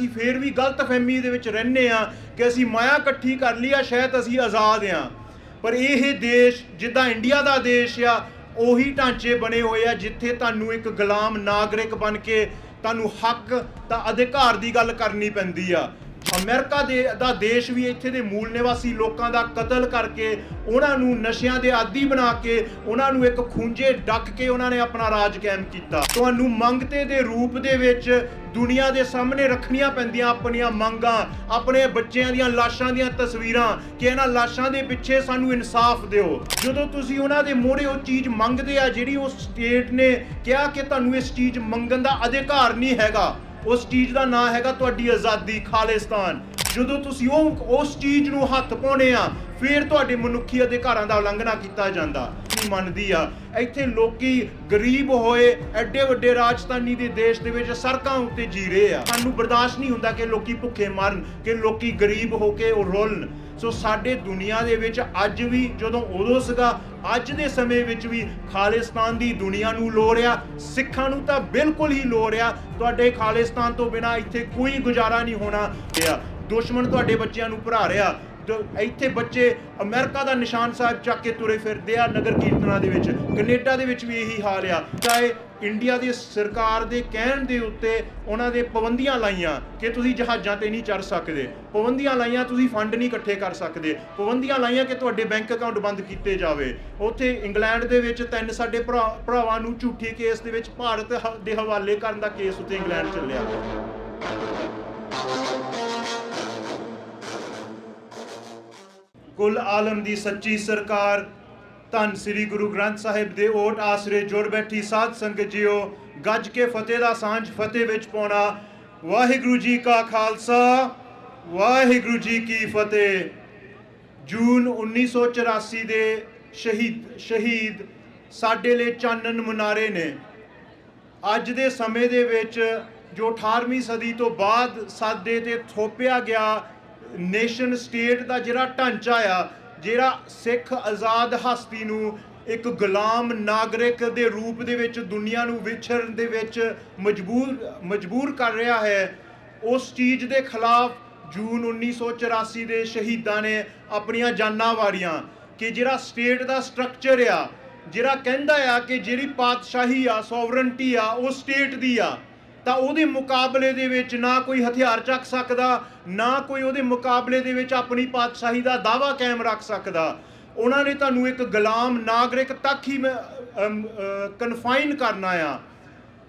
ਅਸੀਂ ਫੇਰ ਵੀ ਗਲਤਫਹਿਮੀ ਦੇ ਵਿੱਚ ਰਹਿੰਦੇ ਆ ਕਿ ਅਸੀਂ ਮਾਇਆ ਇਕੱਠੀ ਕਰ ਲਈ ਆ, ਸ਼ਾਇਦ ਅਸੀਂ ਆਜ਼ਾਦ ਆ। ਪਰ ਇਹ ਦੇਸ਼ ਜਿੱਦਾਂ ਇੰਡੀਆ ਦਾ ਦੇਸ਼ ਆ, ਉਹੀ ਢਾਂਚੇ ਬਣੇ ਹੋਏ ਆ ਜਿੱਥੇ ਤੁਹਾਨੂੰ ਇੱਕ ਗੁਲਾਮ ਨਾਗਰਿਕ ਬਣ ਕੇ ਤੁਹਾਨੂੰ ਹੱਕ ਤਾਂ ਅਧਿਕਾਰ ਦੀ ਗੱਲ ਕਰਨੀ ਪੈਂਦੀ ਆ। ਅਮਰੀਕਾ ਦਾ ਦੇਸ਼ ਵੀ ਇੱਥੇ ਦੇ ਮੂਲ ਨਿਵਾਸੀ ਲੋਕਾਂ ਦਾ ਕਤਲ ਕਰਕੇ, ਉਹਨਾਂ ਨੂੰ ਨਸ਼ਿਆਂ ਦੇ ਆਦੀ ਬਣਾ ਕੇ, ਉਹਨਾਂ ਨੂੰ ਇੱਕ ਖੂੰਜੇ ਡੱਕ ਕੇ ਉਹਨਾਂ ਨੇ ਆਪਣਾ ਰਾਜ ਕਾਇਮ ਕੀਤਾ। ਤੁਹਾਨੂੰ ਮੰਗਤੇ ਦੇ ਰੂਪ ਦੇ ਵਿੱਚ ਦੁਨੀਆ ਦੇ ਸਾਹਮਣੇ ਰੱਖਣੀਆਂ ਪੈਂਦੀਆਂ ਆਪਣੀਆਂ ਮੰਗਾਂ, ਆਪਣੇ ਬੱਚਿਆਂ ਦੀਆਂ ਲਾਸ਼ਾਂ ਦੀਆਂ ਤਸਵੀਰਾਂ ਕਿ ਇਹਨਾਂ ਲਾਸ਼ਾਂ ਦੇ ਪਿੱਛੇ ਸਾਨੂੰ ਇਨਸਾਫ ਦਿਓ। ਜਦੋਂ ਤੁਸੀਂ ਉਹਨਾਂ ਦੇ ਮੂਹਰੇ ਉਹ ਚੀਜ਼ ਮੰਗਦੇ ਆ ਜਿਹੜੀ ਉਸ ਸਟੇਟ ਨੇ ਕਿਹਾ ਕਿ ਤੁਹਾਨੂੰ ਇਸ ਚੀਜ਼ ਮੰਗਣ ਦਾ ਅਧਿਕਾਰ ਨਹੀਂ ਹੈਗਾ, ਉਸ ਚੀਜ਼ ਦਾ ਨਾਂ ਹੈਗਾ ਤੁਹਾਡੀ ਆਜ਼ਾਦੀ, ਖਾਲਿਸਤਾਨ। ਜਦੋਂ ਤੁਸੀਂ ਉਸ ਚੀਜ਼ ਨੂੰ ਹੱਥ ਪਾਉਣੇ ਆ, ਫਿਰ ਤੁਹਾਡੇ ਮਨੁੱਖੀ ਅਧਿਕਾਰਾਂ ਦਾ ਉਲੰਘਣਾ ਕੀਤਾ ਜਾਂਦਾ। ਨਹੀਂ ਮੰਨਦੀ ਆ। ਇੱਥੇ ਲੋਕੀ ਗਰੀਬ ਹੋਏ ਐਡੇ ਵੱਡੇ ਰਾਜਧਾਨੀ ਦੇ ਦੇਸ਼ ਦੇ ਵਿੱਚ ਸੜਕਾਂ ਉੱਤੇ ਜੀ ਰਹੇ ਆ। ਸਾਨੂੰ ਬਰਦਾਸ਼ਤ ਨਹੀਂ ਹੁੰਦਾ ਕਿ ਲੋਕੀ ਭੁੱਖੇ ਮਰਨ, ਕਿ ਲੋਕੀ ਗਰੀਬ ਹੋ ਕੇ ਉਹ ਰੁਲਣ। ਸੋ ਸਾਡੇ ਦੁਨੀਆ ਦੇ ਵਿੱਚ ਅੱਜ ਵੀ, ਜਦੋਂ ਉਦੋਂ ਸੀਗਾ, ਅੱਜ ਦੇ ਸਮੇਂ ਵਿੱਚ ਵੀ ਖਾਲਿਸਤਾਨ ਦੀ ਦੁਨੀਆ ਨੂੰ ਲੋੜ ਆ। ਸਿੱਖਾਂ ਨੂੰ ਤਾਂ ਬਿਲਕੁਲ ਹੀ ਲੋੜ ਆ। ਤੁਹਾਡੇ ਖਾਲਿਸਤਾਨ ਤੋਂ ਬਿਨਾਂ ਇੱਥੇ ਕੋਈ ਗੁਜ਼ਾਰਾ ਨਹੀਂ ਹੋਣਾ। ਦੁਸ਼ਮਣ ਤੁਹਾਡੇ ਬੱਚਿਆਂ ਨੂੰ ਭਰਾ ਰਿਹਾ। ਇੱਥੇ ਬੱਚੇ ਅਮਰੀਕਾ ਦਾ ਨਿਸ਼ਾਨ ਸਾਹਿਬ ਚੱਕ ਕੇ ਤੁਰੇ ਫਿਰਦੇ ਆ ਨਗਰ ਕੀਰਤਨਾਂ ਦੇ ਵਿੱਚ। ਕੈਨੇਡਾ ਦੇ ਵਿੱਚ ਵੀ ਇਹੀ ਹਾਲ ਆ। ਚਾਹੇ ਇੰਡੀਆ ਦੀ ਸਰਕਾਰ ਦੇ ਕਹਿਣ ਦੇ ਉੱਤੇ ਉਹਨਾਂ ਦੇ ਪਾਬੰਦੀਆਂ ਲਾਈਆਂ ਕਿ ਤੁਸੀਂ ਜਹਾਜ਼ਾਂ ਤੇ ਨਹੀਂ ਚੜ ਸਕਦੇ, ਪਾਬੰਦੀਆਂ ਲਾਈਆਂ ਤੁਸੀਂ ਫੰਡ ਨਹੀਂ ਇਕੱਠੇ ਕਰ ਸਕਦੇ, ਪਾਬੰਦੀਆਂ ਲਾਈਆਂ ਕਿ ਤੁਹਾਡੇ ਬੈਂਕ ਅਕਾਊਂਟ ਬੰਦ ਕੀਤੇ ਜਾਵੇ। ਉੱਥੇ ਇੰਗਲੈਂਡ ਦੇ ਵਿੱਚ 3 ਸਾਡੇ ਭਰਾਵਾਂ ਨੂੰ ਝੂਠੇ ਕੇਸ ਦੇ ਵਿੱਚ ਭਾਰਤ ਦੇ ਹਵਾਲੇ ਕਰਨ ਦਾ ਕੇਸ ਉੱਤੇ ਇੰਗਲੈਂਡ ਚੱਲਿਆ। ਕੁੱਲ ਆਲਮ ਦੀ ਸੱਚੀ ਸਰਕਾਰ, ਧੰਨ ਸ੍ਰੀ ਗੁਰੂ ਗ੍ਰੰਥ ਸਾਹਿਬ ਦੇ ਓਟ ਆਸਰੇ ਜੁੜ ਬੈਠੀ ਸਾਧ ਸੰਗਤ ਜੀਓ, ਗੱਜ ਕੇ ਫਤਿਹ ਦਾ ਸਾਂਝ ਫਤਿਹ ਵਿੱਚ ਪਾਉਣਾ। ਵਾਹਿਗੁਰੂ ਜੀ ਕਾ ਖਾਲਸਾ, ਵਾਹਿਗੁਰੂ ਜੀ ਕੀ ਫਤਿਹ। ਜੂਨ 1984 ਦੇ ਸ਼ਹੀਦ ਸਾਡੇ ਲਈ ਚਾਨਣ ਮੁਨਾਰੇ ਨੇ। ਅੱਜ ਦੇ ਸਮੇਂ ਦੇ ਵਿੱਚ ਜੋ 18ਵੀਂ ਸਦੀ ਤੋਂ ਬਾਅਦ ਸਾਡੇ ਤੇ ਥੋਪਿਆ ਗਿਆ ਨੇਸ਼ਨ ਸਟੇਟ ਦਾ ਜਿਹੜਾ ਢਾਂਚਾ ਆ, ਜਿਹੜਾ ਸਿੱਖ ਆਜ਼ਾਦ ਹਸਤੀ ਨੂੰ ਇੱਕ ਗੁਲਾਮ ਨਾਗਰਿਕ ਦੇ ਰੂਪ ਦੇ ਵਿੱਚ ਦੁਨੀਆ ਨੂੰ ਵਿਚਰਨ ਦੇ ਵਿੱਚ ਮਜਬੂਰ ਕਰ ਰਿਹਾ ਹੈ, ਉਸ ਚੀਜ਼ ਦੇ ਖਿਲਾਫ ਜੂਨ 1984 ਦੇ ਸ਼ਹੀਦਾਂ ਨੇ ਆਪਣੀਆਂ ਜਾਨਾਂ ਵਾਰੀਆਂ। ਕਿ ਜਿਹੜਾ ਸਟੇਟ ਦਾ ਸਟਰਕਚਰ ਆ, ਜਿਹੜਾ ਕਹਿੰਦਾ ਆ ਕਿ ਜਿਹੜੀ ਪਾਤਸ਼ਾਹੀ ਆ, ਸੋਵਰਨਟੀ ਆ, ਉਹ ਸਟੇਟ ਦੀ ਆ, ਤਾਂ ਉਹਦੇ ਮੁਕਾਬਲੇ ਦੇ ਵਿੱਚ ਨਾ ਕੋਈ ਹਥਿਆਰ ਚੱਕ ਸਕਦਾ, ਨਾ ਕੋਈ ਉਹਦੇ ਮੁਕਾਬਲੇ ਦੇ ਵਿੱਚ ਆਪਣੀ ਪਾਤਸ਼ਾਹੀ ਦਾ ਦਾਅਵਾ ਕਾਇਮ ਰੱਖ ਸਕਦਾ। ਉਹਨਾਂ ਨੇ ਤੁਹਾਨੂੰ ਇੱਕ ਗੁਲਾਮ ਨਾਗਰਿਕ ਤੱਕ ਹੀ ਕਨਫਾਈਨ ਕਰਨਾ ਆ।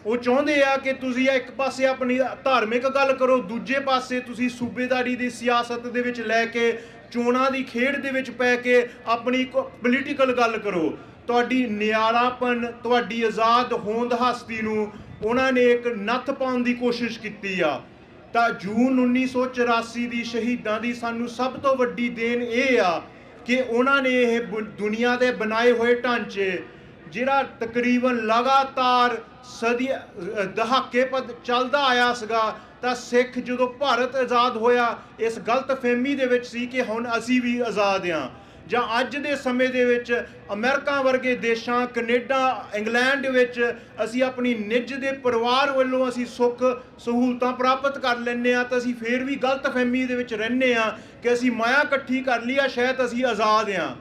ਉਹ ਚਾਹੁੰਦੇ ਆ ਕਿ ਤੁਸੀਂ ਇੱਕ ਪਾਸੇ ਆਪਣੀ ਧਾਰਮਿਕ ਗੱਲ ਕਰੋ, ਦੂਜੇ ਪਾਸੇ ਤੁਸੀਂ ਸੂਬੇਦਾਰੀ ਦੀ ਸਿਆਸਤ ਦੇ ਵਿੱਚ ਲੈ ਕੇ, ਚੋਣਾਂ ਦੀ ਖੇਡ ਦੇ ਵਿੱਚ ਪੈ ਕੇ ਆਪਣੀ ਪੋਲੀਟੀਕਲ ਗੱਲ ਕਰੋ। ਤੁਹਾਡੀ ਨਿਆਰਾਪਨ, ਤੁਹਾਡੀ ਆਜ਼ਾਦ ਹੋਂਦ ਹਸਤੀ ਨੂੰ ਉਹਨਾਂ ਨੇ ਇੱਕ ਨੱਥ ਪਾਉਣ ਦੀ ਕੋਸ਼ਿਸ਼ ਕੀਤੀ ਆ। ਤਾਂ ਜੂਨ 1984 ਦੀ ਸ਼ਹੀਦਾਂ ਦੀ ਸਾਨੂੰ ਸਭ ਤੋਂ ਵੱਡੀ ਦੇਣ ਇਹ ਆ ਕਿ ਉਹਨਾਂ ਨੇ ਇਹ ਦੁਨੀਆ ਦੇ ਬਣਾਏ ਹੋਏ ਢਾਂਚੇ, ਜਿਹੜਾ ਤਕਰੀਬਨ ਲਗਾਤਾਰ ਦਹਾਕੇ ਪਦ ਚੱਲਦਾ ਆਇਆ ਸੀਗਾ, ਤਾਂ ਸਿੱਖ ਜਦੋਂ ਭਾਰਤ ਆਜ਼ਾਦ ਹੋਇਆ ਇਸ ਗਲਤਫਹਿਮੀ ਦੇ ਵਿੱਚ ਸੀ ਕਿ ਹੁਣ ਅਸੀਂ ਵੀ ਆਜ਼ਾਦ ਹਾਂ। ਜਾਂ ਅੱਜ ਦੇ ਸਮੇਂ ਦੇ ਵਿੱਚ ਅਮਰੀਕਾ ਵਰਗੇ ਦੇਸ਼ਾਂ, ਕੈਨੇਡਾ, ਇੰਗਲੈਂਡ ਵਿੱਚ ਅਸੀਂ ਆਪਣੀ ਨਿੱਜ ਦੇ ਪਰਿਵਾਰ ਵੱਲੋਂ ਅਸੀਂ ਸੁੱਖ ਸਹੂਲਤਾਂ ਪ੍ਰਾਪਤ ਕਰ ਲੈਂਦੇ ਹਾਂ, ਤਾਂ ਅਸੀਂ ਫੇਰ ਵੀ ਗਲਤਫਹਿਮੀ ਦੇ ਵਿੱਚ ਰਹਿੰਦੇ ਹਾਂ ਕਿ ਅਸੀਂ ਮਾਇਆ ਇਕੱਠੀ ਕਰ ਲਈ ਆ, ਸ਼ਾਇਦ ਅਸੀਂ ਆਜ਼ਾਦ ਹਾਂ।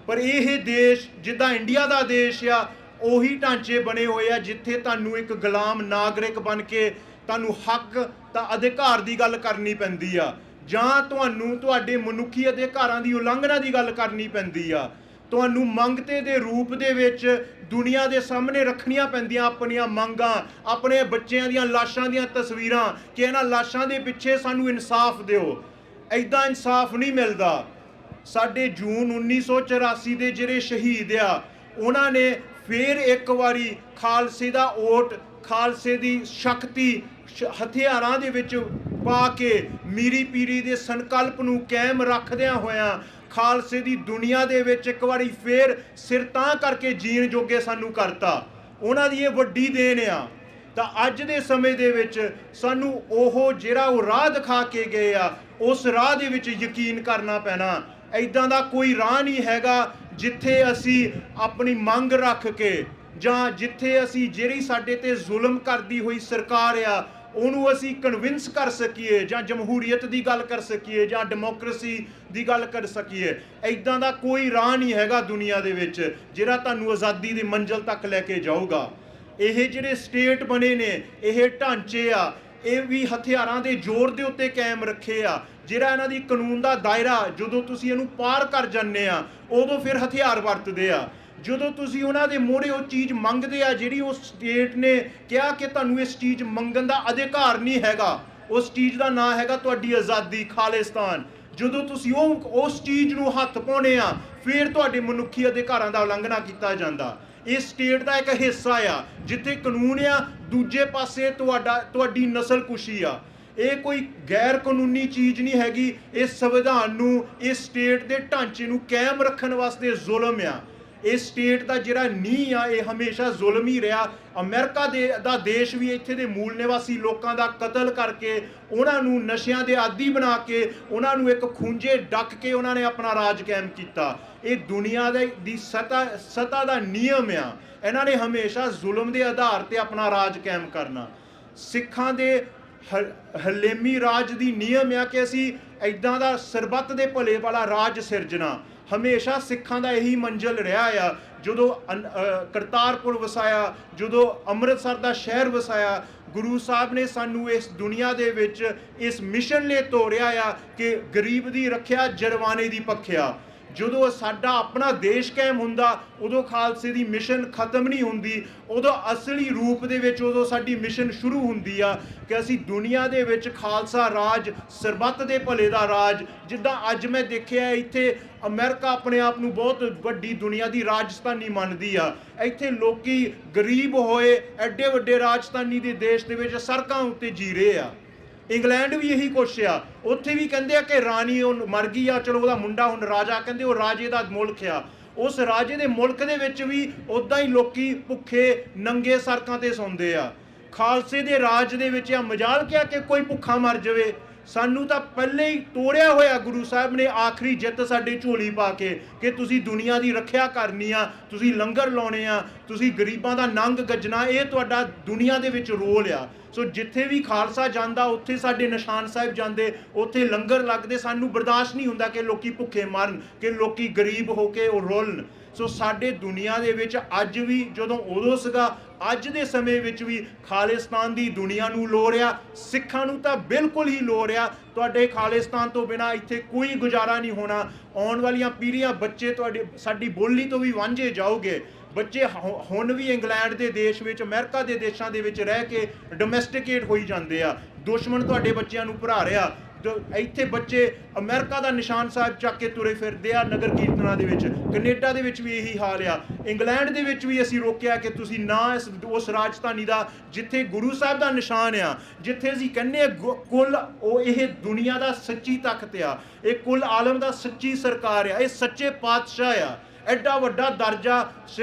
ਪਰ ਇਹ ਦੇਸ਼ ਜਿੱਦਾਂ ਇੰਡੀਆ ਦਾ ਦੇਸ਼ ਆ, ਉਹੀ ਢਾਂਚੇ ਬਣੇ ਹੋਏ ਆ ਜਿੱਥੇ ਤੁਹਾਨੂੰ ਇੱਕ ਗੁਲਾਮ ਨਾਗਰਿਕ ਬਣ ਕੇ ਤੁਹਾਨੂੰ ਹੱਕ ਤਾਂ ਅਧਿਕਾਰ ਦੀ ਗੱਲ ਕਰਨੀ ਪੈਂਦੀ ਆ, ਜਾਂ ਤੁਹਾਨੂੰ ਤੁਹਾਡੇ ਮਨੁੱਖੀ ਅਧਿਕਾਰਾਂ ਦੀ ਉਲੰਘਣਾ ਦੀ ਗੱਲ ਕਰਨੀ ਪੈਂਦੀ ਆ। ਤੁਹਾਨੂੰ ਮੰਗਤੇ ਦੇ ਰੂਪ ਦੇ ਵਿੱਚ ਦੁਨੀਆ ਦੇ ਸਾਹਮਣੇ ਰੱਖਣੀਆਂ ਪੈਂਦੀਆਂ ਆਪਣੀਆਂ ਮੰਗਾਂ, ਆਪਣੇ ਬੱਚਿਆਂ ਦੀਆਂ ਲਾਸ਼ਾਂ ਦੀਆਂ ਤਸਵੀਰਾਂ ਕਿ ਇਹਨਾਂ ਲਾਸ਼ਾਂ ਦੇ ਪਿੱਛੇ ਸਾਨੂੰ ਇਨਸਾਫ ਦਿਓ। ਐਦਾਂ ਇਨਸਾਫ ਨਹੀਂ ਮਿਲਦਾ। ਸਾਡੇ ਜੂਨ 1984 ਦੇ ਜਿਹੜੇ ਸ਼ਹੀਦ ਆ, ਉਹਨਾਂ ਨੇ ਫੇਰ ਇੱਕ ਵਾਰੀ ਖਾਲਸੇ ਦਾ ਓਟ, ਖਾਲਸੇ ਦੀ ਸ਼ਕਤੀ ਹਥਿਆਰਾਂ ਦੇ ਵਿੱਚ ਪਾ ਕੇ ਮੀਰੀ ਪੀਰੀ ਦੇ ਸੰਕਲਪ ਨੂੰ ਕਾਇਮ ਰੱਖਦਿਆਂ ਹੋਇਆਂ ਖਾਲਸੇ ਦੀ ਦੁਨੀਆ ਦੇ ਵਿੱਚ ਇੱਕ ਵਾਰੀ ਫੇਰ ਸਿਰ ਤਾਂ ਕਰਕੇ ਜੀਣ ਜੋਗੇ ਸਾਨੂੰ ਕਰਤਾ। ਉਹਨਾਂ ਦੀ ਇਹ ਵੱਡੀ ਦੇਣ ਆ। ਤਾਂ ਅੱਜ ਦੇ ਸਮੇਂ ਦੇ ਵਿੱਚ ਸਾਨੂੰ ਉਹ ਜਿਹੜਾ ਉਹ ਰਾਹ ਦਿਖਾ ਕੇ ਗਏ ਆ, ਉਸ ਰਾਹ ਦੇ ਵਿੱਚ ਯਕੀਨ ਕਰਨਾ ਪੈਣਾ। ਐਦਾਂ ਦਾ ਕੋਈ ਰਾਹ ਨਹੀਂ ਹੈਗਾ ਜਿੱਥੇ ਅਸੀਂ ਆਪਣੀ ਮੰਗ ਰੱਖ ਕੇ, ਜਾਂ ਜਿੱਥੇ ਅਸੀਂ ਜਿਹੜੀ ਸਾਡੇ ਤੇ ਜ਼ੁਲਮ ਕਰਦੀ ਹੋਈ ਸਰਕਾਰ ਆ ਉਹਨੂੰ ਅਸੀਂ ਕਨਵਿੰਸ ਕਰ ਸਕੀਏ ਜਾਂ ਜਮਹੂਰੀਅਤ ਦੀ ਗੱਲ ਕਰ ਸਕੀਏ ਜਾਂ ਡੈਮੋਕ੍ਰੇਸੀ ਦੀ ਗੱਲ ਕਰ ਸਕੀਏ। ਇੱਦਾਂ ਦਾ ਕੋਈ ਰਾਹ ਨਹੀਂ ਹੈਗਾ ਦੁਨੀਆ ਦੇ ਵਿੱਚ ਜਿਹੜਾ ਤੁਹਾਨੂੰ ਆਜ਼ਾਦੀ ਦੀ ਮੰਜ਼ਿਲ ਤੱਕ ਲੈ ਕੇ ਜਾਊਗਾ। ਇਹ ਜਿਹੜੇ ਸਟੇਟ ਬਣੇ ਨੇ, ਇਹ ਢਾਂਚੇ ਆ, ਇਹ ਵੀ ਹਥਿਆਰਾਂ ਦੇ ਜ਼ੋਰ ਦੇ ਉੱਤੇ ਕਾਇਮ ਰੱਖੇ ਆ। ਜਿਹੜਾ ਇਹਨਾਂ ਦੀ ਕਾਨੂੰਨ ਦਾ ਦਾਇਰਾ, ਜਦੋਂ ਤੁਸੀਂ ਇਹਨੂੰ ਪਾਰ ਕਰ ਜਾਂਦੇ ਆ ਉਦੋਂ ਫਿਰ ਹਥਿਆਰ ਵਰਤਦੇ ਆ। ਜਦੋਂ ਤੁਸੀਂ ਉਹਨਾਂ ਦੇ ਮੂਹਰੇ ਉਹ ਚੀਜ਼ ਮੰਗਦੇ ਆ ਜਿਹੜੀ ਉਸ ਸਟੇਟ ਨੇ ਕਿਹਾ ਕਿ ਤੁਹਾਨੂੰ ਇਸ ਚੀਜ਼ ਮੰਗਣ ਦਾ ਅਧਿਕਾਰ ਨਹੀਂ ਹੈਗਾ, ਉਸ ਚੀਜ਼ ਦਾ ਨਾਂ ਹੈਗਾ ਤੁਹਾਡੀ ਆਜ਼ਾਦੀ, ਖਾਲਿਸਤਾਨ। ਜਦੋਂ ਤੁਸੀਂ ਉਸ ਚੀਜ਼ ਨੂੰ ਹੱਥ ਪਾਉਣੇ ਆ ਫਿਰ ਤੁਹਾਡੇ ਮਨੁੱਖੀ ਅਧਿਕਾਰਾਂ ਦਾ ਉਲੰਘਣਾ ਕੀਤਾ ਜਾਂਦਾ। ਇਹ ਸਟੇਟ ਦਾ ਇੱਕ ਹਿੱਸਾ ਆ ਜਿੱਥੇ ਕਾਨੂੰਨ ਆ, ਦੂਜੇ ਪਾਸੇ ਤੁਹਾਡੀ ਨਸਲਕੁਸ਼ੀ ਆ। ਇਹ ਕੋਈ ਗੈਰ ਕਾਨੂੰਨੀ ਚੀਜ਼ ਨਹੀਂ ਹੈਗੀ। ਇਸ ਸੰਵਿਧਾਨ ਨੂੰ, ਇਸ ਸਟੇਟ ਦੇ ਢਾਂਚੇ ਨੂੰ ਕਾਇਮ ਰੱਖਣ ਵਾਸਤੇ ਜ਼ੁਲਮ ਆ। ਇਸ ਸਟੇਟ ਦਾ ਜਿਹੜਾ ਨੀਂਹ ਆ ਇਹ ਹਮੇਸ਼ਾ ਜ਼ੁਲਮ ਹੀ ਰਿਹਾ। ਅਮਰੀਕਾ ਦਾ ਦੇਸ਼ ਵੀ ਇੱਥੇ ਦੇ ਮੂਲ ਨਿਵਾਸੀ ਲੋਕਾਂ ਦਾ ਕਤਲ ਕਰਕੇ, ਉਹਨਾਂ ਨੂੰ ਨਸ਼ਿਆਂ ਦੇ ਆਦੀ ਬਣਾ ਕੇ, ਉਹਨਾਂ ਨੂੰ ਇੱਕ ਖੂੰਜੇ ਡੱਕ ਕੇ ਉਹਨਾਂ ਨੇ ਆਪਣਾ ਰਾਜ ਕਾਇਮ ਕੀਤਾ। ਇਹ ਦੁਨੀਆ ਦੀ ਸਤਾ ਦਾ ਨਿਯਮ ਆ। ਇਹਨਾਂ ਨੇ ਹਮੇਸ਼ਾ ਜ਼ੁਲਮ ਦੇ ਆਧਾਰ ਤੇ ਆਪਣਾ ਰਾਜ ਕਾਇਮ ਕਰਨਾ। ਸਿੱਖਾਂ ਦੇ ਹਲੇਮੀ ਰਾਜ ਦੀ ਨਿਯਮ ਆ ਕਿ ਅਸੀਂ ਇੱਦਾਂ ਦਾ ਸਰਬੱਤ ਦੇ ਭਲੇ ਵਾਲਾ ਰਾਜ ਸਿਰਜਣਾ। ਹਮੇਸ਼ਾ ਸਿੱਖਾਂ ਦਾ ਇਹੀ ਮੰਜ਼ਿਲ ਰਿਹਾ ਆ। ਜਦੋਂ ਕਰਤਾਰਪੁਰ ਵਸਾਇਆ, ਜਦੋਂ ਅੰਮ੍ਰਿਤਸਰ ਦਾ ਸ਼ਹਿਰ ਵਸਾਇਆ, ਗੁਰੂ ਸਾਹਿਬ ਨੇ ਸਾਨੂੰ ਇਸ ਦੁਨੀਆ ਦੇ ਵਿੱਚ ਇਸ ਮਿਸ਼ਨ ਲਈ ਤੋਰਿਆ ਆ ਕਿ ਗਰੀਬ ਦੀ ਰੱਖਿਆ, ਜਰਵਾਣੇ ਦੀ ਭਖਿਆ। ਜਦੋਂ ਸਾਡਾ ਆਪਣਾ ਦੇਸ਼ ਕਾਇਮ ਹੁੰਦਾ ਉਦੋਂ ਖਾਲਸੇ ਦੀ ਮਿਸ਼ਨ ਖਤਮ ਨਹੀਂ ਹੁੰਦੀ, ਉਦੋਂ ਅਸਲੀ ਰੂਪ ਦੇ ਵਿੱਚ ਉਦੋਂ ਸਾਡੀ ਮਿਸ਼ਨ ਸ਼ੁਰੂ ਹੁੰਦੀ ਆ ਕਿ ਅਸੀਂ ਦੁਨੀਆ ਦੇ ਵਿੱਚ ਖਾਲਸਾ ਰਾਜ, ਸਰਬੱਤ ਦੇ ਭਲੇ ਦਾ ਰਾਜ। ਜਿੱਦਾਂ ਅੱਜ ਮੈਂ ਦੇਖਿਆ ਇੱਥੇ ਅਮਰੀਕਾ ਆਪਣੇ ਆਪ ਨੂੰ ਬਹੁਤ ਵੱਡੀ ਦੁਨੀਆ ਦੀ ਰਾਜਧਾਨੀ ਮੰਨਦੀ ਆ। ਇੱਥੇ ਲੋਕੀ ਗਰੀਬ ਹੋਏ ਐਡੇ ਵੱਡੇ ਰਾਜਧਾਨੀ ਦੇ ਦੇਸ਼ ਦੇ ਵਿੱਚ ਸੜਕਾਂ ਉੱਤੇ ਜੀ ਰਹੇ ਆ। ਇੰਗਲੈਂਡ ਵੀ ਇਹੀ ਕੁਛ ਆ। ਉੱਥੇ ਵੀ ਕਹਿੰਦੇ ਆ ਕਿ ਰਾਣੀ ਉਹ ਮਰ ਗਈ ਆ, ਚਲੋ ਉਹਦਾ ਮੁੰਡਾ ਹੁਣ ਰਾਜਾ, ਕਹਿੰਦੇ ਉਹ ਰਾਜੇ ਦਾ ਮੁਲਕ ਆ। ਉਸ ਰਾਜੇ ਦੇ ਮੁਲਕ ਦੇ ਵਿੱਚ ਵੀ ਉੱਦਾਂ ਹੀ ਲੋਕੀ ਭੁੱਖੇ ਨੰਗੇ ਸੜਕਾਂ ਤੇ ਸੌਂਦੇ ਆ। ਖਾਲਸੇ ਦੇ ਰਾਜ ਦੇ ਵਿੱਚ ਆ ਮਜਾਲ ਕਿਹਾ ਕਿ ਕੋਈ ਭੁੱਖਾ ਮਰ ਜਾਵੇ। ਸਾਨੂੰ ਤਾਂ ਪਹਿਲੇ ਹੀ ਤੋੜਿਆ ਹੋਇਆ ਗੁਰੂ ਸਾਹਿਬ ਨੇ ਆਖਰੀ ਜਿੱਤ ਸਾਡੀ ਝੋਲੀ ਪਾ ਕੇ ਕਿ ਤੁਸੀਂ ਦੁਨੀਆ ਦੀ ਰੱਖਿਆ ਕਰਨੀ ਆ, ਤੁਸੀਂ ਲੰਗਰ ਲਾਉਣੇ ਆ, ਤੁਸੀਂ ਗਰੀਬਾਂ ਦਾ ਨੰਗ ਗੱਜਣਾ, ਇਹ ਤੁਹਾਡਾ ਦੁਨੀਆ ਦੇ ਵਿੱਚ ਰੋਲ ਆ। ਸੋ ਜਿੱਥੇ ਵੀ ਖਾਲਸਾ ਜਾਂਦਾ ਉੱਥੇ ਸਾਡੇ ਨਿਸ਼ਾਨ ਸਾਹਿਬ ਜਾਂਦੇ, ਉੱਥੇ ਲੰਗਰ ਲੱਗਦੇ। ਸਾਨੂੰ ਬਰਦਾਸ਼ਤ ਨਹੀਂ ਹੁੰਦਾ ਕਿ ਲੋਕੀ ਭੁੱਖੇ ਮਰਨ, ਕਿ ਲੋਕੀ ਗਰੀਬ ਹੋ ਕੇ ਉਹ ਰੋਲਣ। ਸੋ ਸਾਡੇ ਦੁਨੀਆ ਦੇ ਵਿੱਚ ਅੱਜ ਵੀ, ਜਦੋਂ ਉਦੋਂ ਸੀਗਾ, ਅੱਜ ਦੇ ਸਮੇਂ ਵਿੱਚ ਵੀ ਖਾਲਿਸਤਾਨ ਦੀ ਦੁਨੀਆ ਨੂੰ ਲੋੜ ਆ। ਸਿੱਖਾਂ ਨੂੰ ਤਾਂ ਬਿਲਕੁਲ ਹੀ ਲੋੜ ਆ। ਤੁਹਾਡੇ ਖਾਲਿਸਤਾਨ ਤੋਂ ਬਿਨਾਂ ਇੱਥੇ ਕੋਈ ਗੁਜ਼ਾਰਾ ਨਹੀਂ ਹੋਣਾ। ਆਉਣ ਵਾਲੀਆਂ ਪੀੜ੍ਹੀਆਂ, ਬੱਚੇ ਤੁਹਾਡੇ ਸਾਡੀ ਬੋਲੀ ਤੋਂ ਵੀ ਵਾਂਝੇ ਜਾਓਗੇ। ਬੱਚੇ ਹੁਣ ਵੀ ਇੰਗਲੈਂਡ ਦੇ ਦੇਸ਼ ਵਿੱਚ, ਅਮਰੀਕਾ ਦੇ ਦੇਸ਼ਾਂ ਦੇ ਵਿੱਚ ਰਹਿ ਕੇ ਡੋਮੈਸਟੀਕੇਟ ਹੋਈ ਜਾਂਦੇ ਆ। ਦੁਸ਼ਮਣ ਤੁਹਾਡੇ ਬੱਚਿਆਂ ਨੂੰ ਭਰਾ ਰਿਹਾ। ਇੱਥੇ ਬੱਚੇ ਅਮਰੀਕਾ ਦਾ ਨਿਸ਼ਾਨ ਸਾਹਿਬ ਚੱਕ ਕੇ ਤੁਰੇ ਫਿਰਦੇ ਆ ਨਗਰ ਕੀਰਤਨਾਂ ਦੇ ਵਿੱਚ। ਕੈਨੇਡਾ ਦੇ ਵਿੱਚ ਵੀ ਇਹੀ ਹਾਲ ਆ। ਇੰਗਲੈਂਡ ਦੇ ਵਿੱਚ ਵੀ ਅਸੀਂ ਰੋਕਿਆ ਕਿ ਤੁਸੀਂ ਨਾ ਉਸ ਰਾਜਧਾਨੀ ਦਾ ਜਿੱਥੇ ਗੁਰੂ ਸਾਹਿਬ ਦਾ ਨਿਸ਼ਾਨ ਆ, ਜਿੱਥੇ ਅਸੀਂ ਕਹਿੰਦੇ ਕੁੱਲ ਇਹ ਦੁਨੀਆ ਦਾ ਸੱਚੀ ਤਖਤ ਆ, ਇਹ ਕੁੱਲ ਆਲਮ ਦਾ ਸੱਚੀ ਸਰਕਾਰ ਆ, ਇਹ ਸੱਚੇ ਪਾਤਸ਼ਾਹ ਆ। ਐਡਾ ਵੱਡਾ ਦਰਜਾ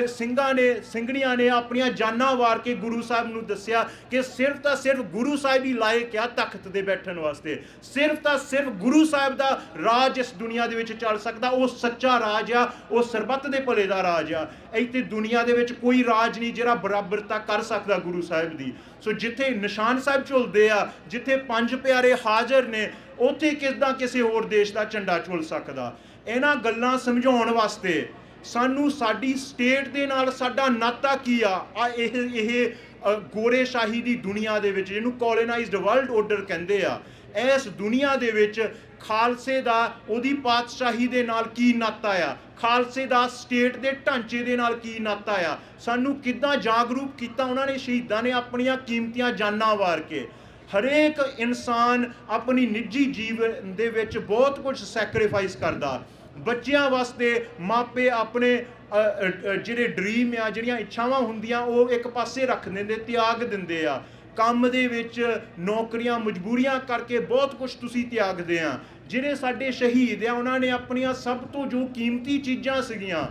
ਸਿੰਘਾਂ ਨੇ, ਸਿੰਘਣੀਆਂ ਨੇ ਆਪਣੀਆਂ ਜਾਨਾਂ ਵਾਰ ਕੇ ਗੁਰੂ ਸਾਹਿਬ ਨੂੰ ਦੱਸਿਆ ਕਿ ਸਿਰਫ ਤਾਂ ਸਿਰਫ ਗੁਰੂ ਸਾਹਿਬ ਹੀ ਲਾਇਕ ਆ ਤਖਤ ਤੇ ਬੈਠਣ ਵਾਸਤੇ। ਸਿਰਫ ਤਾਂ ਸਿਰਫ ਗੁਰੂ ਸਾਹਿਬ ਦਾ ਰਾਜ ਇਸ ਦੁਨੀਆ ਦੇ ਵਿੱਚ ਚੱਲ ਸਕਦਾ। ਉਹ ਸੱਚਾ ਰਾਜ ਆ, ਉਹ ਸਰਬੱਤ ਦੇ ਭਲੇ ਦਾ ਰਾਜ ਆ। ਇੱਥੇ ਦੁਨੀਆ ਦੇ ਵਿੱਚ ਕੋਈ ਰਾਜ ਨਹੀਂ ਜਿਹੜਾ ਬਰਾਬਰਤਾ ਕਰ ਸਕਦਾ ਗੁਰੂ ਸਾਹਿਬ ਦੀ। ਸੋ ਜਿੱਥੇ ਨਿਸ਼ਾਨ ਸਾਹਿਬ ਝੁਲਦੇ ਆ, ਜਿੱਥੇ ਪੰਜ ਪਿਆਰੇ ਹਾਜ਼ਰ ਨੇ, ਉੱਥੇ ਕਿੱਦਾਂ ਕਿਸੇ ਹੋਰ ਦੇਸ਼ ਦਾ ਝੰਡਾ ਝੁਲ ਸਕਦਾ। ਇਹਨਾਂ ਗੱਲਾਂ ਸਮਝਾਉਣ ਵਾਸਤੇ ਸਾਨੂੰ ਸਾਡੀ ਸਟੇਟ ਦੇ ਨਾਲ ਸਾਡਾ ਨਾਤਾ ਕੀ ਆ। ਇਹ ਗੋਰੇ ਸ਼ਾਹੀ ਦੀ ਦੁਨੀਆ ਦੇ ਵਿੱਚ, ਜਿਹਨੂੰ ਕੋਲੋਨਾਈਜ਼ਡ ਵਰਲਡ ਆਰਡਰ ਕਹਿੰਦੇ ਆ, ਇਸ ਦੁਨੀਆ ਦੇ ਵਿੱਚ ਖਾਲਸੇ ਦਾ ਉਹਦੀ ਪਾਤਸ਼ਾਹੀ ਦੇ ਨਾਲ ਕੀ ਨਾਤਾ ਆ, ਖਾਲਸੇ ਦਾ ਸਟੇਟ ਦੇ ਢਾਂਚੇ ਦੇ ਨਾਲ ਕੀ ਨਾਤਾ ਆ। ਸਾਨੂੰ ਕਿੱਦਾਂ ਜਾਗਰੂਕ ਕੀਤਾ ਉਹਨਾਂ ਨੇ, ਸ਼ਹੀਦਾਂ ਨੇ ਆਪਣੀਆਂ ਕੀਮਤੀਆਂ ਜਾਨਾਂ ਵਾਰ ਕੇ। ਹਰੇਕ ਇਨਸਾਨ ਆਪਣੀ ਨਿੱਜੀ ਜੀਵਨ ਦੇ ਵਿੱਚ ਬਹੁਤ ਕੁਝ ਸੈਕਰੀਫਾਈਸ ਕਰਦਾ। ਬੱਚਿਆਂ ਵਾਸਤੇ ਮਾਪੇ ਆਪਣੇ ਜਿਹੜੇ ਡ੍ਰੀਮ ਆ, ਜਿਹੜੀਆਂ ਇੱਛਾਵਾਂ ਹੁੰਦੀਆਂ, ਉਹ ਇੱਕ ਪਾਸੇ ਰੱਖ ਦਿੰਦੇ, ਤਿਆਗ ਦਿੰਦੇ ਆ। ਕੰਮ ਦੇ ਵਿੱਚ ਨੌਕਰੀਆਂ, ਮਜਬੂਰੀਆਂ ਕਰਕੇ ਬਹੁਤ ਕੁਝ ਤੁਸੀਂ ਤਿਆਗਦੇ ਆ। ਜਿਹੜੇ ਸਾਡੇ ਸ਼ਹੀਦ ਆ, ਉਹਨਾਂ ਨੇ ਆਪਣੀਆਂ ਸਭ ਤੋਂ ਜੋ ਕੀਮਤੀ ਚੀਜ਼ਾਂ ਸੀਗੀਆਂ,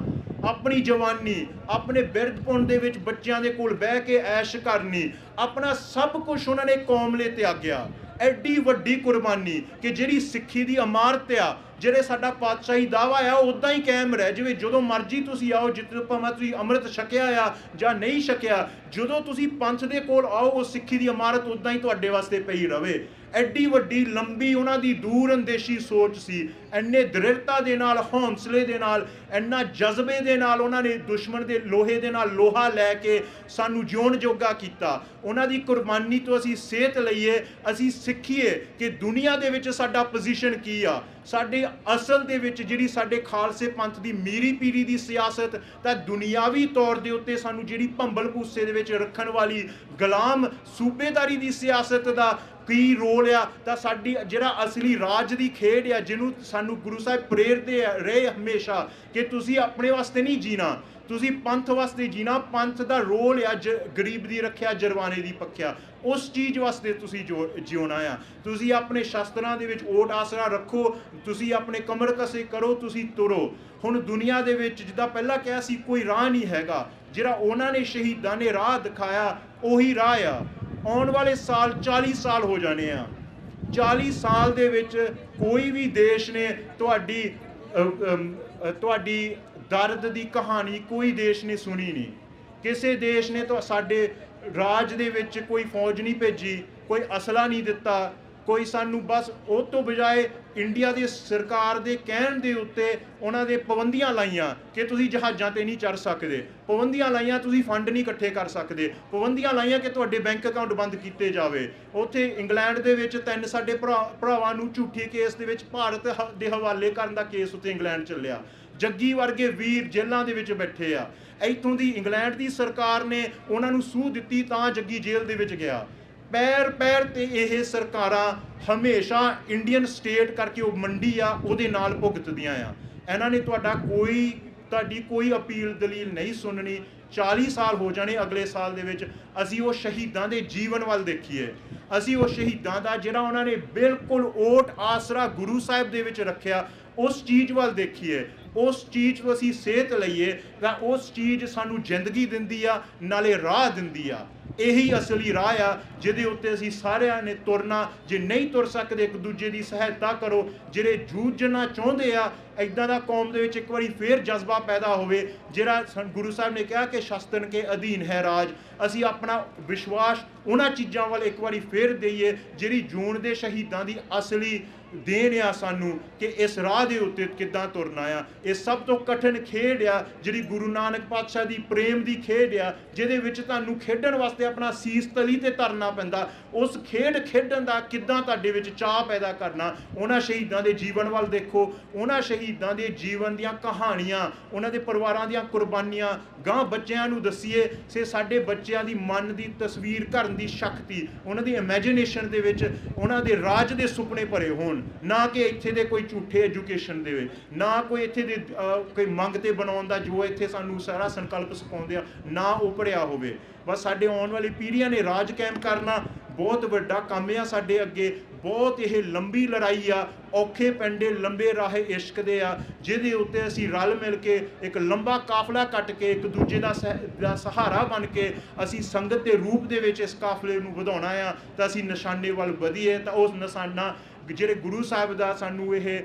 ਆਪਣੀ ਜਵਾਨੀ, ਆਪਣੇ ਬਿਰਧਪੁਣ ਦੇ ਵਿੱਚ ਬੱਚਿਆਂ ਦੇ ਕੋਲ ਬਹਿ ਕੇ ਐਸ਼ ਕਰਨੀ, ਆਪਣਾ ਸਭ ਕੁਝ ਉਹਨਾਂ ਨੇ ਕੌਮ ਲਈ ਤਿਆਗਿਆ। ਐਡੀ ਵੱਡੀ ਕੁਰਬਾਨੀ ਕਿ ਜਿਹੜੀ ਸਿੱਖੀ ਦੀ ਇਮਾਰਤ ਆ, ਜਿਹੜੇ ਸਾਡਾ ਪਾਤਸ਼ਾਹੀ ਦਾਵਾ ਆ ਉਹ ਉੱਦਾਂ ਹੀ ਕਾਇਮ ਰਹਿ ਜਾਵੇ। ਜਦੋਂ ਮਰਜ਼ੀ ਤੁਸੀਂ ਆਓ, ਜਿੱਥੇ ਭਾਵੇਂ ਤੁਸੀਂ ਅੰਮ੍ਰਿਤ ਛਕਿਆ ਆ ਜਾਂ ਨਹੀਂ ਛਕਿਆ, ਜਦੋਂ ਤੁਸੀਂ ਪੰਥ ਦੇ ਕੋਲ ਆਓ ਉਹ ਸਿੱਖੀ ਦੀ ਇਮਾਰਤ ਉੱਦਾਂ ਹੀ ਤੁਹਾਡੇ ਵਾਸਤੇ ਪਈ ਰਵੇ। ਐਡੀ ਵੱਡੀ ਲੰਬੀ ਉਹਨਾਂ ਦੀ ਦੂਰ ਅੰਦੇਸ਼ੀ ਸੋਚ ਸੀ, ਇੰਨੇ ਦ੍ਰਿੜਤਾ ਦੇ ਨਾਲ, ਹੌਂਸਲੇ ਦੇ ਨਾਲ, ਇੰਨਾ ਜਜ਼ਬੇ ਦੇ ਨਾਲ ਉਹਨਾਂ ਨੇ ਦੁਸ਼ਮਣ ਦੇ ਲੋਹੇ ਦੇ ਨਾਲ ਲੋਹਾ ਲੈ ਕੇ ਸਾਨੂੰ ਜਿਉਣ ਜੋਗਾ ਕੀਤਾ। ਉਹਨਾਂ ਦੀ ਕੁਰਬਾਨੀ ਤੋਂ ਅਸੀਂ ਸੇਧ ਲਈਏ, ਅਸੀਂ ਸਿੱਖੀਏ ਕਿ ਦੁਨੀਆ ਦੇ ਵਿੱਚ ਸਾਡਾ ਪੋਜੀਸ਼ਨ ਕੀ ਆ। ਸਾਡੇ ਅਸਲ ਦੇ ਵਿੱਚ ਜਿਹੜੀ ਸਾਡੇ ਖਾਲਸੇ ਪੰਥ ਦੀ ਮੀਰੀ ਪੀਰੀ ਦੀ ਸਿਆਸਤ, ਤਾਂ ਦੁਨਿਆਵੀ ਤੌਰ ਦੇ ਉੱਤੇ ਸਾਨੂੰ ਜਿਹੜੀ ਭੰਬਲ ਭੂਸੇ ਦੇ ਵਿੱਚ ਰੱਖਣ ਵਾਲੀ ਗੁਲਾਮ ਸੂਬੇਦਾਰੀ ਦੀ ਸਿਆਸਤ ਦਾ ਕੀ ਰੋਲ ਆ, ਤਾਂ ਸਾਡੀ ਜਿਹੜਾ ਅਸਲੀ ਰਾਜ ਦੀ ਖੇਡ ਆ, ਜਿਹਨੂੰ ਸਾਨੂੰ ਗੁਰੂ ਸਾਹਿਬ ਪ੍ਰੇਰਦੇ ਰਹੇ ਹਮੇਸ਼ਾ ਕਿ ਤੁਸੀਂ ਆਪਣੇ ਵਾਸਤੇ ਨਹੀਂ ਜੀਣਾ, ਤੁਸੀਂ ਪੰਥ ਵਾਸਤੇ ਜੀਣਾ। ਪੰਥ ਦਾ ਰੋਲ ਆ ਗਰੀਬ ਦੀ ਰੱਖਿਆ, ਜਰਵਾਨੇ ਦੀ ਪੱਖਿਆ, ਉਸ ਚੀਜ਼ ਵਾਸਤੇ ਤੁਸੀਂ ਜਿਉਣਾ ਆ। ਤੁਸੀਂ ਆਪਣੇ ਸ਼ਸਤਰਾਂ ਦੇ ਵਿੱਚ ਓਟ ਆਸਰਾ ਰੱਖੋ, ਤੁਸੀਂ ਆਪਣੇ ਕਮਰ ਕਸੇ ਕਰੋ, ਤੁਸੀਂ ਤੁਰੋ। ਹੁਣ ਦੁਨੀਆ ਦੇ ਵਿੱਚ ਜਿੱਦਾਂ ਪਹਿਲਾਂ ਕਿਹਾ ਸੀ, ਕੋਈ ਰਾਹ ਨਹੀਂ ਹੈਗਾ, ਜਿਹੜਾ ਉਹਨਾਂ ਨੇ ਸ਼ਹੀਦਾਂ ਨੇ ਰਾਹ ਦਿਖਾਇਆ ਉਹੀ ਰਾਹ ਆ। ਆਉਣ ਵਾਲੇ ਸਾਲ 40 ਸਾਲ ਹੋ ਜਾਣੇ ਆ। 40 ਸਾਲ ਦੇ ਵਿੱਚ ਕੋਈ ਵੀ ਦੇਸ਼ ਨੇ ਤੁਹਾਡੀ ਦਰਦ ਦੀ ਕਹਾਣੀ ਕੋਈ ਦੇਸ਼ ਨੇ ਸੁਣੀ ਨਹੀਂ। ਕਿਸੇ ਦੇਸ਼ ਨੇ ਤਾਂ ਸਾਡੇ ਰਾਜ ਦੇ ਵਿੱਚ ਕੋਈ ਫੌਜ ਨਹੀਂ ਭੇਜੀ, ਕੋਈ ਅਸਲਾ ਨਹੀਂ ਦਿੱਤਾ, ਕੋਈ ਸਾਨੂੰ ਬਸ ਉਹ ਤੋਂ ਬਜਾਏ ਇੰਡੀਆ ਦੀ ਸਰਕਾਰ ਦੇ ਕਹਿਣ ਦੇ ਉੱਤੇ ਉਹਨਾਂ ਦੇ ਪਾਬੰਦੀਆਂ ਲਾਈਆਂ ਕਿ ਤੁਸੀਂ ਜਹਾਜ਼ਾਂ ਤੇ ਨਹੀਂ ਚੜ੍ਹ ਸਕਦੇ, ਪਾਬੰਦੀਆਂ ਲਾਈਆਂ ਤੁਸੀਂ ਫੰਡ ਨਹੀਂ ਇਕੱਠੇ ਕਰ ਸਕਦੇ, ਪਾਬੰਦੀਆਂ ਲਾਈਆਂ ਕਿ ਤੁਹਾਡੇ ਬੈਂਕ ਅਕਾਊਂਟ ਬੰਦ ਕੀਤੇ ਜਾਵੇ। ਉੱਥੇ ਇੰਗਲੈਂਡ ਦੇ ਵਿੱਚ 3 ਸਾਡੇ ਭਰਾਵਾਂ ਨੂੰ ਝੂਠੇ ਕੇਸ ਦੇ ਵਿੱਚ ਭਾਰਤ ਦੇ ਹਵਾਲੇ ਕਰਨ ਦਾ ਕੇਸ ਉੱਤੇ ਇੰਗਲੈਂਡ ਚੱਲਿਆ। ਜੱਗੀ ਵਰਗੇ ਵੀਰ ਜੇਲ੍ਹਾਂ ਦੇ ਵਿੱਚ ਬੈਠੇ ਆ। ਇੱਥੋਂ ਦੀ ਇੰਗਲੈਂਡ ਦੀ ਸਰਕਾਰ ਨੇ ਉਹਨਾਂ ਨੂੰ ਸੂਹ ਦਿੱਤੀ ਤਾਂ ਜੱਗੀ ਜੇਲ੍ਹ ਦੇ ਵਿੱਚ ਗਿਆ। ਪੈਰ ਪੈਰ ਤੇ ਇਹ ਸਰਕਾਰਾਂ ਹਮੇਸ਼ਾ ਇੰਡੀਅਨ ਸਟੇਟ ਕਰਕੇ ਉਹ ਮੰਡੀ ਆ ਉਹਦੇ ਨਾਲ ਭੁਗਤਦੀਆਂ ਆ। ਇਹਨਾਂ ਨੇ ਤੁਹਾਡੀ ਕੋਈ ਅਪੀਲ ਦਲੀਲ ਨਹੀਂ ਸੁਣਨੀ। 40 ਸਾਲ ਹੋ ਜਾਣੇ ਅਗਲੇ ਸਾਲ ਦੇ ਵਿੱਚ। ਅਸੀਂ ਉਹ ਸ਼ਹੀਦਾਂ ਦੇ ਜੀਵਨ ਵੱਲ ਦੇਖੀਏ, ਅਸੀਂ ਉਹ ਸ਼ਹੀਦਾਂ ਦਾ ਜਿਹੜਾ ਉਹਨਾਂ ਨੇ ਬਿਲਕੁਲ ਓਟ ਆਸਰਾ ਗੁਰੂ ਸਾਹਿਬ ਦੇ ਵਿੱਚ ਰੱਖਿਆ, ਉਸ ਚੀਜ਼ ਵੱਲ ਦੇਖੀਏ, ਉਸ ਚੀਜ਼ ਨੂੰ ਅਸੀਂ ਸੇਧ ਲਈਏ ਤਾਂ ਉਸ ਚੀਜ਼ ਸਾਨੂੰ ਜ਼ਿੰਦਗੀ ਦਿੰਦੀ ਆ, ਨਾਲੇ ਰਾਹ ਦਿੰਦੀ ਆ। ਇਹੀ ਅਸਲੀ ਰਾਹ ਆ ਜਿਹਦੇ ਉੱਤੇ ਅਸੀਂ ਸਾਰਿਆਂ ਨੇ ਤੁਰਨਾ। ਜੇ ਨਹੀਂ ਤੁਰ ਸਕਦੇ, ਇੱਕ ਦੂਜੇ ਦੀ ਸਹਾਇਤਾ ਕਰੋ। ਜਿਹੜੇ ਜੂਝਣਾ ਚਾਹੁੰਦੇ ਆ, ਇੱਦਾਂ ਦਾ ਕੌਮ ਦੇ ਵਿੱਚ ਇੱਕ ਵਾਰੀ ਫੇਰ ਜਜ਼ਬਾ ਪੈਦਾ ਹੋਵੇ, ਜਿਹੜਾ ਗੁਰੂ ਸਾਹਿਬ ਨੇ ਕਿਹਾ ਕਿ ਸ਼ਸਤਰ ਕੇ ਅਧੀਨ ਹੈ ਰਾਜ। ਅਸੀਂ ਆਪਣਾ ਵਿਸ਼ਵਾਸ ਉਹਨਾਂ ਚੀਜ਼ਾਂ ਵੱਲ ਇੱਕ ਵਾਰੀ ਫੇਰ ਦਈਏ ਜਿਹੜੀ ਜੂਨ ਦੇ ਸ਼ਹੀਦਾਂ ਦੀ ਅਸਲੀ ਦੇਣ ਆ ਸਾਨੂੰ, ਕਿ ਇਸ ਰਾਹ ਦੇ ਉੱਤੇ ਕਿੱਦਾਂ ਤੁਰਨਾ ਆ। ਇਹ ਸਭ ਤੋਂ ਕਠਿਨ ਖੇਡ ਆ ਜਿਹੜੀ ਗੁਰੂ ਨਾਨਕ ਪਾਤਸ਼ਾਹ ਦੀ ਪ੍ਰੇਮ ਦੀ ਖੇਡ ਆ, ਜਿਹਦੇ ਵਿੱਚ ਤੁਹਾਨੂੰ ਖੇਡਣ ਵਾਸਤੇ ਆਪਣਾ ਸੀਸ ਤਲੀ ਤੇ ਧਰਨਾ ਪੈਂਦਾ। ਉਸ ਖੇਡ ਖੇਡਣ ਦਾ ਕਿੱਦਾਂ ਤੁਹਾਡੇ ਵਿੱਚ ਚਾਅ ਪੈਦਾ ਕਰਨਾ। ਉਹਨਾਂ ਸ਼ਹੀਦਾਂ ਦੇ ਜੀਵਨ ਵੱਲ ਦੇਖੋ, ਉਹਨਾਂ ਸ਼ਹੀਦਾਂ ਦੇ ਜੀਵਨ ਦੀਆਂ ਕਹਾਣੀਆਂ, ਉਹਨਾਂ ਦੇ ਪਰਿਵਾਰਾਂ ਦੀਆਂ ਕੁਰਬਾਨੀਆਂ ਗਾਂ ਬੱਚਿਆਂ ਨੂੰ ਦਸੀਏ, ਸੇ ਸਾਡੇ ਬੱਚਿਆਂ ਦੀ ਮਨ ਦੀ ਤਸਵੀਰ ਕਰਨ ਦੀ ਸ਼ਕਤੀ, ਉਹਨਾਂ ਦੀ ਇਮੈਜੀਨੇਸ਼ਨ ਦੇ ਵਿੱਚ ਉਹਨਾਂ ਦੇ ਰਾਜ ਦੇ ਸੁਪਨੇ ਭਰੇ ਹੋਣ। ਨਾ ਕਿ ਇੱਥੇ ਦੇ ਕੋਈ ਝੂਠੇ ਐਜੂਕੇਸ਼ਨ ਦੇਵੇ, ਨਾ ਕੋਈ ਇੱਥੇ ਦੇ ਕੋਈ ਮੰਗ ਤੇ ਬਣਾਉਣ ਦਾ ਜੋ ਇੱਥੇ ਸਾਨੂੰ ਸਾਰਾ ਸੰਕਲਪ ਸਿਖਾਉਂਦੇ ਆ, ਨਾ ਉਹ ਭਰਿਆ ਹੋਵੇ। ਬਸ ਸਾਡੇ ਆਉਣ ਵਾਲੀ ਪੀੜ੍ਹੀਆਂ ਨੇ ਰਾਜ ਕਾਇਮ ਕਰਨਾ ਬਹੁਤ ਵੱਡਾ ਕੰਮ ਆ ਸਾਡੇ ਅੱਗੇ। ਬਹੁਤ ਇਹ ਲੰਬੀ ਲੜਾਈ ਆ, ਔਖੇ ਪੈਂਡੇ ਲੰਬੇ ਰਾਹੇ ਇਸ਼ਕ ਦੇ ਆ, ਜਿਹਦੇ ਉੱਤੇ ਅਸੀਂ ਰਲ ਮਿਲ ਕੇ ਇੱਕ ਲੰਬਾ ਕਾਫਲਾ ਕੱਟ ਕੇ ਇੱਕ ਦੂਜੇ ਦਾ ਸਹਾਰਾ ਬਣ ਕੇ ਅਸੀਂ ਸੰਗਤ ਦੇ ਰੂਪ ਦੇ ਵਿੱਚ ਇਸ ਕਾਫਲੇ ਨੂੰ ਵਧਾਉਣਾ ਆ। ਤਾਂ ਅਸੀਂ ਨਿਸ਼ਾਨੇ ਵੱਲ ਵਧੀਏ, ਤਾਂ ਉਸ ਨਿਸ਼ਾਨਾ ਜਿਹੜੇ ਗੁਰੂ ਸਾਹਿਬ ਦਾ ਸਾਨੂੰ ਇਹ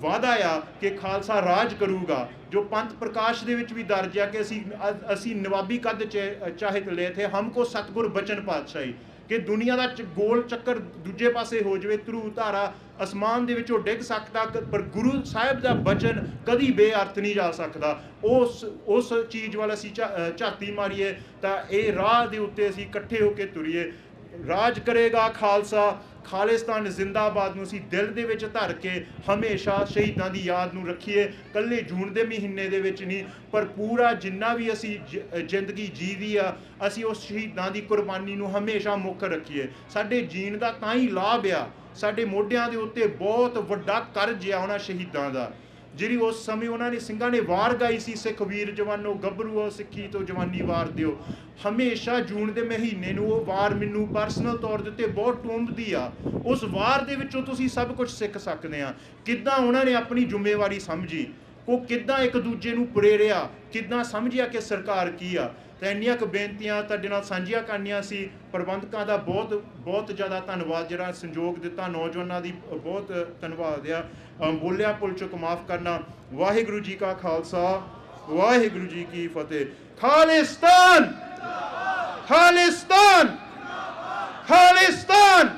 ਵਾਅਦਾ ਆ ਕਿ ਖਾਲਸਾ ਰਾਜ ਕਰੂਗਾ, ਜੋ ਪੰਥ ਪ੍ਰਕਾਸ਼ ਦੇ ਵਿੱਚ ਵੀ ਦਰਜ ਆ ਕਿ ਅਸੀਂ ਨਵਾਬੀ ਕੱਦ ਚਾਹੇ ਲਏ ਥੇ ਹਮਕੋ ਸਤਿਗੁਰ ਬਚਨ ਪਾਤਸ਼ਾਹੀ, ਕਿ ਦੁਨੀਆ ਦਾ ਗੋਲ ਚੱਕਰ ਦੂਜੇ ਪਾਸੇ ਹੋ ਜਾਵੇ, ਧਰੂ ਧਾਰਾ ਅਸਮਾਨ ਦੇ ਵਿੱਚੋਂ ਡਿੱਗ ਸਕਦਾ, ਪਰ ਗੁਰੂ ਸਾਹਿਬ ਦਾ ਬਚਨ ਕਦੀ ਬੇਅਰਥ ਨਹੀਂ ਜਾ ਸਕਦਾ। ਉਸ ਚੀਜ਼ ਵੱਲ ਅਸੀਂ ਝਾਤੀ ਮਾਰੀਏ, ਤਾਂ ਇਹ ਰਾਹ ਦੇ ਉੱਤੇ ਅਸੀਂ ਇਕੱਠੇ ਹੋ ਕੇ ਤੁਰੀਏ। ਰਾਜ ਕਰੇਗਾ ਖਾਲਸਾ, ਖਾਲਿਸਤਾਨ ਜ਼ਿੰਦਾਬਾਦ ਨੂੰ ਅਸੀਂ ਦਿਲ ਦੇ ਵਿੱਚ ਧਰ ਕੇ ਹਮੇਸ਼ਾ ਸ਼ਹੀਦਾਂ ਦੀ ਯਾਦ ਨੂੰ ਰੱਖੀਏ। ਇਕੱਲੇ ਜੂਨ ਦੇ ਮਹੀਨੇ ਦੇ ਵਿੱਚ ਨਹੀਂ, ਪਰ ਪੂਰਾ ਜਿੰਨਾ ਵੀ ਅਸੀਂ ਜ਼ਿੰਦਗੀ ਜੀਦੀ ਆ, ਅਸੀਂ ਉਸ ਸ਼ਹੀਦਾਂ ਦੀ ਕੁਰਬਾਨੀ ਨੂੰ ਹਮੇਸ਼ਾ ਮੁੱਖ ਰੱਖੀਏ। ਸਾਡੇ ਜੀਣ ਦਾ ਤਾਂ ਹੀ ਲਾਭ ਆ। ਸਾਡੇ ਮੋਢਿਆਂ ਦੇ ਉੱਤੇ ਬਹੁਤ ਵੱਡਾ ਕਰਜ਼ ਆ ਉਹਨਾਂ ਸ਼ਹੀਦਾਂ ਦਾ, ਜਿਹੜੀ ਉਸ ਸਮੇਂ ਉਹਨਾਂ ਨੇ ਸਿੰਘਾਂ ਨੇ ਵਾਰ ਗਾਈ ਸੀ, ਸਿੱਖ ਵੀਰ ਜਵਾਨੋ ਗੱਭਰੂਓ ਸਿੱਖੀ ਤੋਂ ਜਵਾਨੀ ਵਾਰ ਦਿਓ। ਹਮੇਸ਼ਾ ਜੂਨ ਦੇ ਮਹੀਨੇ ਨੂੰ ਉਹ ਵਾਰ ਮੈਨੂੰ ਪਰਸਨਲ ਤੌਰ ਦੇ ਉੱਤੇ ਬਹੁਤ ਟੁੰਬਦੀ ਆ। ਉਸ ਵਾਰ ਦੇ ਵਿੱਚੋਂ ਤੁਸੀਂ ਸਭ ਕੁਝ ਸਿੱਖ ਸਕਦੇ ਆ, ਕਿੱਦਾਂ ਉਹਨਾਂ ਨੇ ਆਪਣੀ ਜ਼ਿੰਮੇਵਾਰੀ ਸਮਝੀ, ਉਹ ਕਿੱਦਾਂ ਇੱਕ ਦੂਜੇ ਨੂੰ ਪ੍ਰੇਰਿਆ, ਕਿੱਦਾਂ ਸਮਝਿਆ ਕਿ ਸਰਕਾਰ ਕੀ ਆ। ਤਾਂ ਇੰਨੀਆਂ ਕੁ ਬੇਨਤੀਆਂ ਤੁਹਾਡੇ ਨਾਲ ਸਾਂਝੀਆਂ ਕਰਨੀਆਂ ਸੀ। ਪ੍ਰਬੰਧਕਾਂ ਦਾ ਬਹੁਤ ਬਹੁਤ ਜ਼ਿਆਦਾ ਧੰਨਵਾਦ, ਜਿਹੜਾ ਸੰਯੋਗ ਦਿੱਤਾ, ਨੌਜਵਾਨਾਂ ਦੀ ਬਹੁਤ ਧੰਨਵਾਦ ਆ। ਬੋਲਿਆ ਭੁੱਲ ਚੁੱਕ ਮਾਫ ਕਰਨਾ। ਵਾਹਿਗੁਰੂ ਜੀ ਕਾ ਖਾਲਸਾ, ਵਾਹਿਗੁਰੂ ਜੀ ਕੀ ਫਤਿਹ। ਖਾਲਿਸਤਾਨ, ਖਾਲਿਸਤਾਨ, ਖਾਲਿਸਤਾਨ।